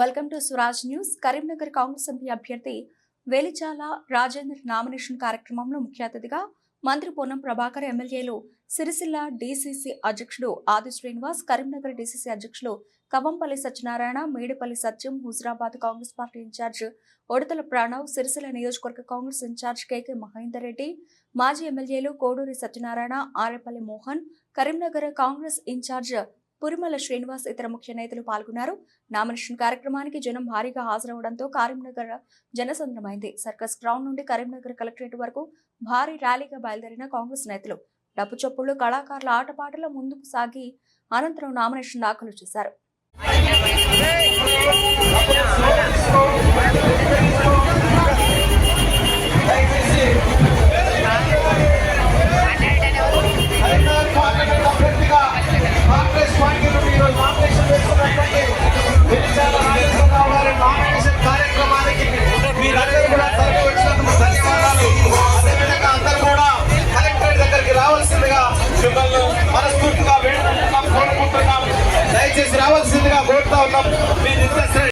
Welcome to Swaraj news. Karimnagar Congress MP అభ్యర్థి వేలిచాల Rajender nomination కార్యక్రమంలో ముఖ్య అతిథిగా మంత్రి పొన్నం ప్రభాకర్, ఎమ్మెల్యేలు సిరిసిల్ల డీసీసీ అధ్యక్షుడు ఆది శ్రీనివాస్, కరీంనగర్ డీసీసీ అధ్యక్షులు కవంపల్లి సత్యనారాయణ, మేడిపల్లి సత్యం, హుజరాబాద్ కాంగ్రెస్ పార్టీ ఇన్ఛార్జ్ ఒడతల ప్రణవ్, సిరిసిల్ల నియోజకవర్గ కాంగ్రెస్ ఇన్ఛార్జ్ కేకే మహేందర్ రెడ్డి, మాజీ ఎమ్మెల్యేలు కోడూరి సత్యనారాయణ, ఆరేపల్లి మోహన్, కరీంనగర్ కాంగ్రెస్ ఇన్ఛార్జ్ పురిమల శ్రీనివాస్, ఇతర ముఖ్య నేతలు పాల్గొన్నారు. నామినేషన్ కార్యక్రమానికి జనం భారీగా హాజరవడంతో కరీంనగర్ జనసంద్రమైంది. సర్కస్ గ్రౌండ్ నుండి కరీంనగర్ కలెక్టరేట్ వరకు భారీ ర్యాలీగా బయలుదేరిన కాంగ్రెస్ నేతలు డప్పు చప్పుళ్లు, కళాకారుల ఆటపాటల ముందుకు సాగి అనంతరం నామినేషన్ దాఖలు చేశారు. మిమ్మల్ని మనస్ఫూర్తిగా వేడుకుంటున్నాం, కోరుకుంటున్నాం. దయచేసి రావాల్సిందిగా కోరుతా ఉన్నాం.